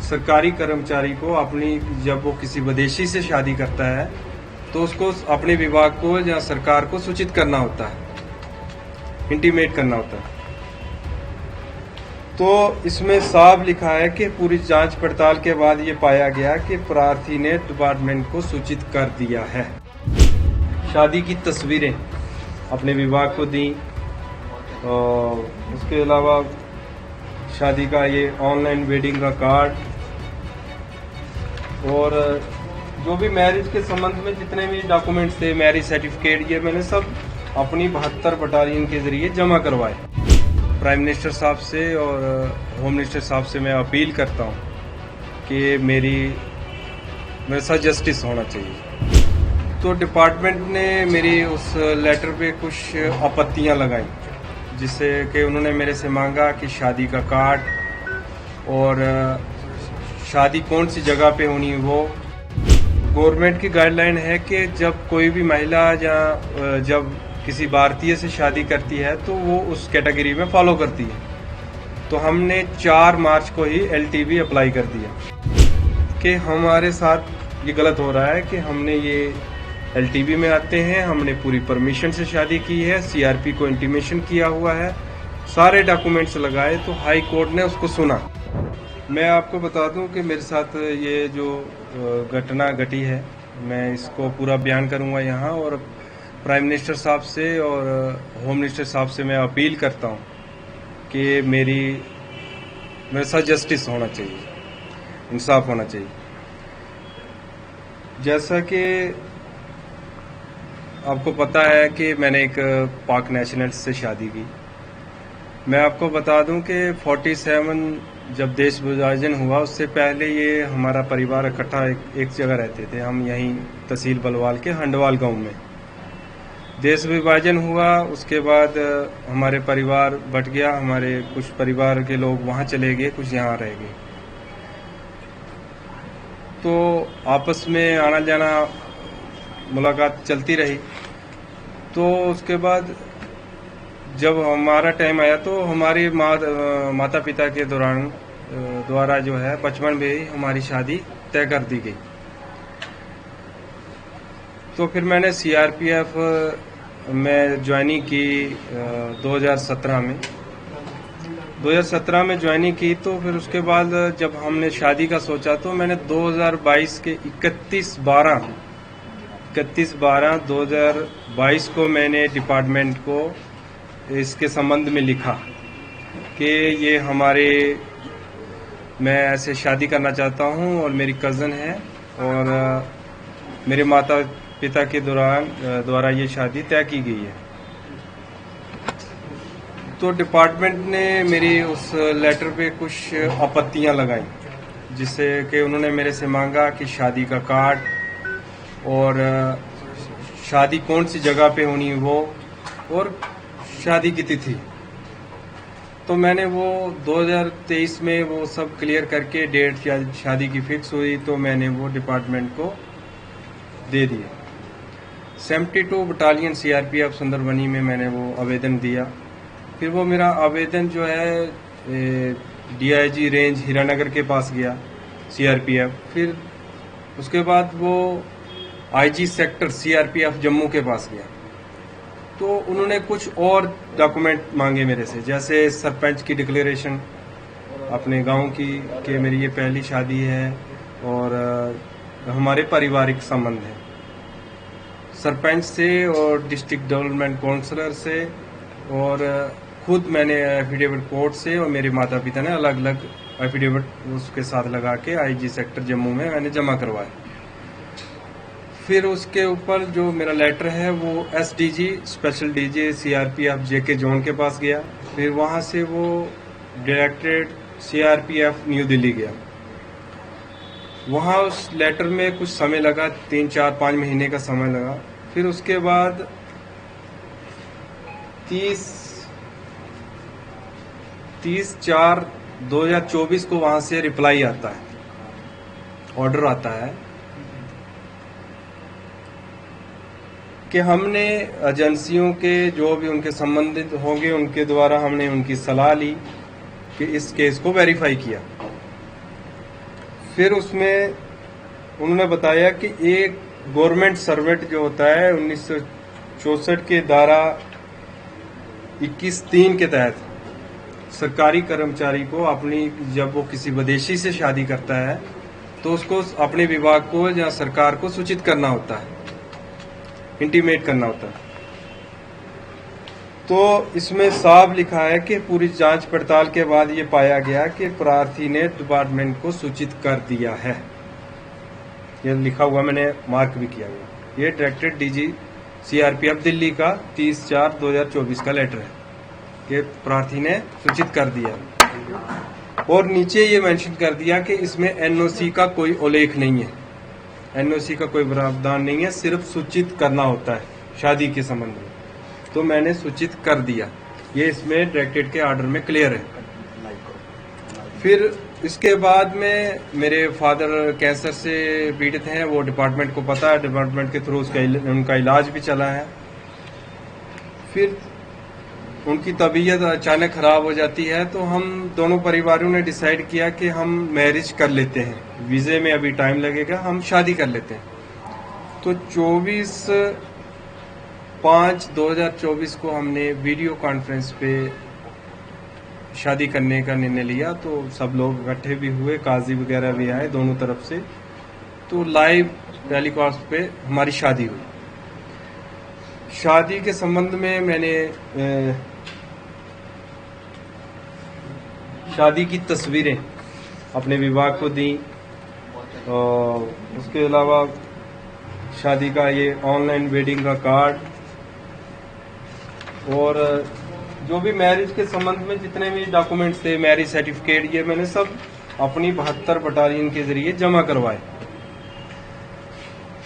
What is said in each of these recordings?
सरकारी कर्मचारी को अपनी जब वो किसी विदेशी से शादी करता है तो उसको अपने विभाग को या सरकार को सूचित करना होता है, इंटीमेट करना होता है। तो इसमें साफ लिखा है कि पूरी जांच पड़ताल के बाद ये पाया गया कि प्रार्थी ने डिपार्टमेंट को सूचित कर दिया है। शादी की तस्वीरें अपने विभाग को दी और उसके अलावा शादी का ये ऑनलाइन वेडिंग का कार्ड और जो भी मैरिज के संबंध में जितने भी डॉक्यूमेंट्स थे, मैरिज सर्टिफिकेट, ये मैंने सब अपनी 72 बटालियन के जरिए जमा करवाए। प्राइम मिनिस्टर साहब से और होम मिनिस्टर साहब से मैं अपील करता हूँ कि मेरे साथ जस्टिस होना चाहिए। तो डिपार्टमेंट ने मेरी उस लेटर पे कुछ आपत्तियाँ लगाई, जिससे कि उन्होंने मेरे से मांगा कि शादी का कार्ड और शादी कौन सी जगह पे होनी वो। गवर्नमेंट की गाइडलाइन है कि जब कोई भी महिला या जब किसी भारतीय से शादी करती है तो वो उस कैटेगरी में फॉलो करती है। तो हमने 4 मार्च को ही LTV अप्लाई कर दिया कि हमारे साथ ये गलत हो रहा है कि हमने ये LTV में आते हैं, हमने पूरी परमिशन से शादी की है, CRP को इंटीमेशन किया हुआ है, सारे डॉक्यूमेंट्स लगाए। तो हाई कोर्ट ने उसको सुना। मैं आपको बता दूं कि मेरे साथ ये जो घटना घटी है, मैं इसको पूरा बयान करूंगा यहाँ, और प्राइम मिनिस्टर साहब से और होम मिनिस्टर साहब से मैं अपील करता हूँ कि मेरे साथ जस्टिस होना चाहिए, इंसाफ होना चाहिए। जैसा कि आपको पता है कि मैंने एक पाक नेशनल से शादी की। मैं आपको बता दूं कि 47 जब देश विभाजन हुआ उससे पहले ये हमारा परिवार इकट्ठा एक जगह रहते थे। हम यहीं तहसील बलवाल के हंडवाल गांव में। देश विभाजन हुआ उसके बाद हमारे परिवार बट गया, हमारे कुछ परिवार के लोग वहां चले गए, कुछ यहाँ रह गए। तो आपस में आना जाना मुलाकात चलती रही। तो उसके बाद जब हमारा टाइम आया तो हमारे माता पिता के द्वारा जो है बचपन में ही हमारी शादी तय कर दी गई। तो फिर मैंने CRPF में ज्वाइनिंग की 2017 में ज्वाइनिंग की। तो फिर उसके बाद जब हमने शादी का सोचा तो मैंने 2022 के 31/12/2022 को मैंने डिपार्टमेंट को इसके संबंध में लिखा कि ये मैं ऐसे शादी करना चाहता हूँ और मेरी कज़न है और मेरे माता पिता के द्वारा ये शादी तय की गई है। तो डिपार्टमेंट ने मेरी उस लेटर पे कुछ आपत्तियाँ लगाई, जिससे कि उन्होंने मेरे से मांगा कि शादी का कार्ड और शादी कौन सी जगह पे होनी वो और शादी की तिथि। तो मैंने वो 2023 में वो सब क्लियर करके डेट शादी की फिक्स हुई तो मैंने वो डिपार्टमेंट को दे दिया। 72 बटालियन CRPF सुंदरबनी में मैंने वो आवेदन दिया। फिर वो मेरा आवेदन जो है DIG रेंज हीरानगर के पास गया CRPF। फिर उसके बाद वो IG सेक्टर CRPF जम्मू के पास गया। तो उन्होंने कुछ और डॉक्यूमेंट मांगे मेरे से, जैसे सरपंच की डिक्लेरेशन अपने गांव की कि मेरी ये पहली शादी है और हमारे पारिवारिक संबंध है, सरपंच से और डिस्ट्रिक्ट डेवलपमेंट काउंसलर से, और खुद मैंने एफिडेविट कोर्ट से और मेरे माता पिता ने अलग अलग एफिडेविट उसके साथ लगा के IG सेक्टर जम्मू में मैंने जमा करवाया। फिर उसके ऊपर जो मेरा लेटर है वो SDG special DG CRPF JK zone के पास गया। फिर वहाँ से वो डायरेक्टरेट CRPF न्यू दिल्ली गया। वहाँ उस लेटर में कुछ समय लगा, 3, 4, 5 महीने का समय लगा। फिर उसके बाद 30/4/2024 को वहाँ से रिप्लाई आता है, ऑर्डर आता है कि हमने एजेंसियों के जो भी उनके संबंधित होंगे उनके द्वारा हमने उनकी सलाह ली कि इस केस को वेरीफाई किया। फिर उसमें उन्होंने बताया कि एक गवर्नमेंट सर्वेंट जो होता है 1964 के धारा 21(3) के तहत सरकारी कर्मचारी को अपनी, जब वो किसी विदेशी से शादी करता है तो उसको अपने विभाग को या सरकार को सूचित करना होता है, इंटीमेट करना होता है। तो इसमें साफ लिखा है कि पूरी जांच पड़ताल के बाद ये पाया गया कि प्रार्थी ने डिपार्टमेंट को सूचित कर दिया है। ये लिखा हुआ, मैंने मार्क भी किया हुआ। ये डायरेक्टेड डीजी सीआरपीएफ दिल्ली का 30/4/2024 का लेटर है कि प्रार्थी ने सूचित कर दिया। और नीचे ये मेंशन कर दिया कि इसमें एनओसी का कोई उल्लेख नहीं है, एनओसी का कोई प्रावधान नहीं है, सिर्फ सूचित करना होता है शादी के संबंध में। तो मैंने सूचित कर दिया, ये इसमें डायरेक्टेड के ऑर्डर में क्लियर है। फिर इसके बाद में मेरे फादर कैंसर से पीड़ित हैं, वो डिपार्टमेंट को पता है, डिपार्टमेंट के थ्रू उनका इलाज भी चला है। फिर उनकी तबीयत अचानक खराब हो जाती है, तो हम दोनों परिवारों ने डिसाइड किया कि हम मैरिज कर लेते हैं, वीज़े में अभी टाइम लगेगा, हम शादी कर लेते हैं। तो 24/5/2024 को हमने वीडियो कॉन्फ्रेंस पे शादी करने का निर्णय लिया। तो सब लोग इकट्ठे भी हुए, काजी वगैरह भी आए दोनों तरफ से। तो लाइव टेलीकास्ट पे हमारी शादी हुई। शादी के संबंध में मैंने शादी की तस्वीरें अपने विभाग को दी, और उसके अलावा शादी का ये ऑनलाइन वेडिंग का कार्ड, और जो भी मैरिज के संबंध में जितने भी डॉक्यूमेंट्स थे, मैरिज सर्टिफिकेट, ये मैंने सब अपनी 72 बटालियन के जरिए जमा करवाए।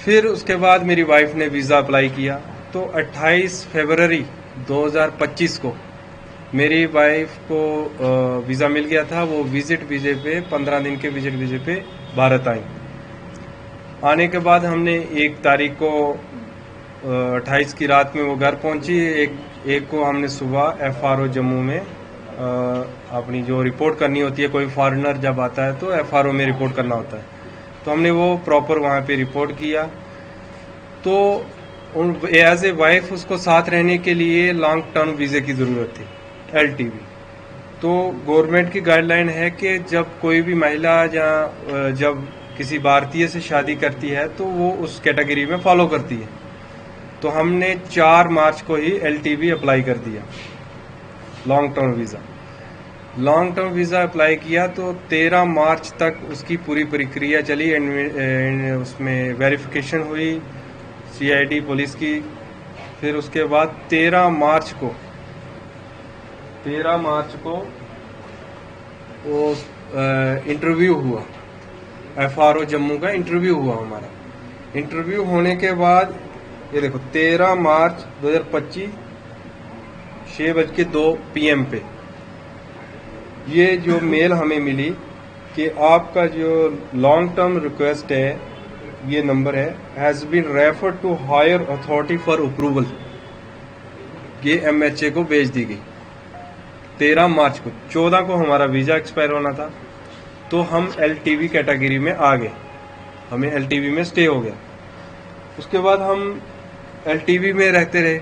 फिर उसके बाद मेरी वाइफ ने वीज़ा अप्लाई किया। तो 28 फरवरी 2025 को मेरी वाइफ को वीज़ा मिल गया था। वो विजिट वीज़े पे, 15 दिन के विजिट वीज़े पे भारत आई। आने के बाद हमने 1 तारीख को 28 की रात में वो घर पहुंची। एक को हमने सुबह FRO जम्मू में अपनी जो रिपोर्ट करनी होती है, कोई फॉरेनर जब आता है तो FRO में रिपोर्ट करना होता है, तो हमने वो प्रॉपर वहाँ पे रिपोर्ट किया। तो एज ए वाइफ उसको साथ रहने के लिए लॉन्ग टर्म वीज़े की ज़रूरत थी, LTV। तो गवर्नमेंट की गाइडलाइन है कि जब कोई भी महिला या जब किसी भारतीय से शादी करती है तो वो उस कैटेगरी में फॉलो करती है। तो हमने 4 मार्च को ही LTV अप्लाई कर दिया, long term visa. Long term visa apply किया तो 13 मार्च तक उसकी पूरी प्रक्रिया चली। उसमें वेरिफिकेशन हुई CID पुलिस की। फिर उसके बाद 13 मार्च को वो इंटरव्यू हुआ, FRO जम्मू का इंटरव्यू हुआ हमारा। इंटरव्यू होने के बाद ये देखो 13 मार्च 2025 6:02 PM पे ये जो मेल हमें मिली कि आपका जो लॉन्ग टर्म रिक्वेस्ट है, ये नंबर है, has been referred to higher authority for approval. ये MHA को भेज दी गई 13 मार्च को। 14 को हमारा वीज़ा एक्सपायर होना था, तो हम LTV कैटेगरी में आ गए, हमें LTV में स्टे हो गया। उसके बाद हम LTV में रहते रहे।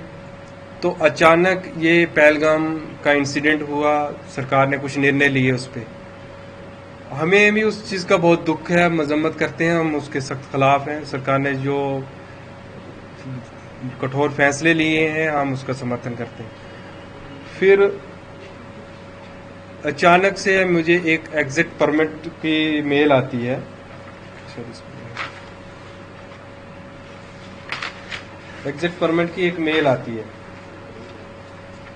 तो अचानक ये पहलगाम का इंसिडेंट हुआ, सरकार ने कुछ निर्णय लिए उस पर। हमें भी उस चीज़ का बहुत दुख है, मजम्मत करते हैं, हम उसके सख्त खिलाफ हैं। सरकार ने जो कठोर फैसले लिए हैं हम उसका समर्थन करते हैं। फिर अचानक से मुझे एक एग्जिट परमिट की मेल आती है, एग्जिट परमिट की एक मेल आती है।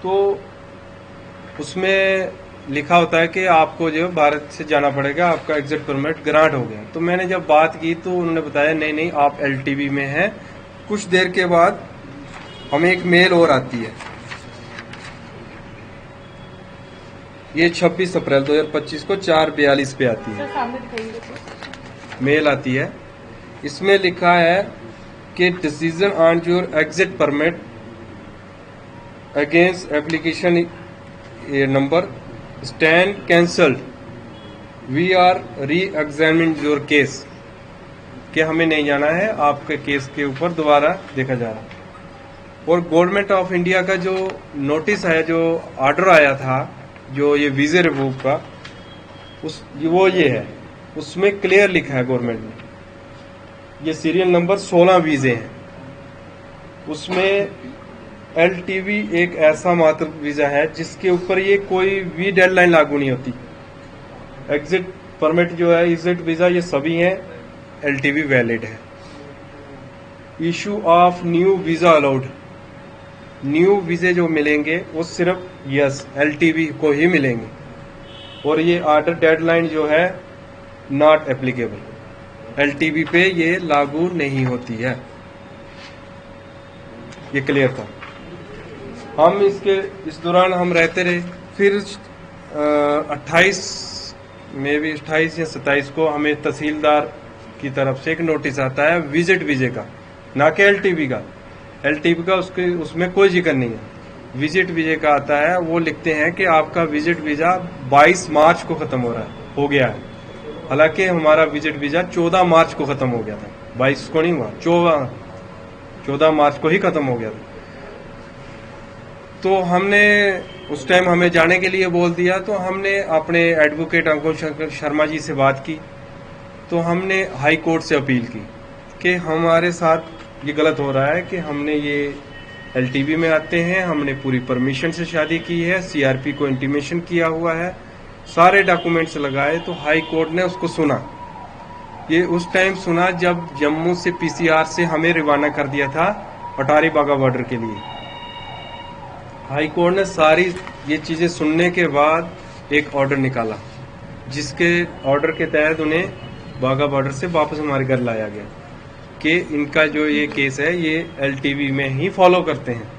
तो उसमें लिखा होता है कि आपको जो भारत से जाना पड़ेगा, आपका एग्जिट परमिट ग्रांट हो गया। तो मैंने जब बात की तो उन्होंने बताया नहीं नहीं आप LTV में हैं। कुछ देर के बाद हमें एक मेल और आती है, ये 26 अप्रैल 2025 को 4:42 पे आती है, मेल आती है। इसमें लिखा है कि decision on your exit permit against application number stand cancelled we are reexamine your case, कि हमें नहीं जाना है, आपके केस के ऊपर दोबारा देखा जा रहा। और गवर्नमेंट ऑफ इंडिया का जो नोटिस है, जो ऑर्डर आया था, जो ये वीजे रिवोक का, वो ये है, उसमें क्लियर लिखा है गवर्नमेंट ने, ये सीरियल नंबर 16 वीजे हैं, उसमें LTV एक ऐसा मात्र वीजा है जिसके ऊपर ये कोई भी डेडलाइन लागू नहीं होती। एग्जिट परमिट जो है, एग्जिट वीजा, ये सभी हैं, LTV वैलिड है। Issue of new visa allowed, new वीजे जो मिलेंगे वो सिर्फ LTV को ही मिलेंगे, और ये ऑर्डर डेडलाइन जो है नॉट एप्लीकेबल, LTV पे ये लागू नहीं होती है। ये क्लियर था। हम इस दौरान हम रहते रहे। फिर 28 या 27 को हमें तहसीलदार की तरफ से एक नोटिस आता है विजिट वीजे का, ना कि LTV का। LTV का उसमें कोई जिक्र नहीं है। विजिट वीजे का आता है, वो लिखते हैं कि आपका विजिट वीजा 22 मार्च को खत्म हो गया है। हालांकि हमारा विजिट वीजा 14 मार्च को खत्म हो गया था, 22 को नहीं हुआ, 14 मार्च को ही खत्म हो गया था। तो हमने उस टाइम हमें जाने के लिए बोल दिया, तो हमने अपने एडवोकेट अंकुर शर्मा जी से बात की, तो हमने हाई कोर्ट से अपील की कि हमारे साथ ये गलत हो रहा है कि हमने ये LTV में आते हैं, हमने पूरी परमिशन से शादी की है, CRP को इंटीमेशन किया हुआ है, सारे डॉक्यूमेंट्स लगाए। तो हाई कोर्ट ने उसको सुना। ये उस टाइम सुना जब जम्मू से PCR से हमें रवाना कर दिया था अटारी बागा बॉर्डर के लिए। हाई कोर्ट ने सारी ये चीजें सुनने के बाद एक ऑर्डर निकाला, जिसके ऑर्डर के तहत उन्हें बागा बॉर्डर से वापस हमारे घर लाया गया कि इनका जो ये केस है ये LTV में ही फॉलो करते हैं।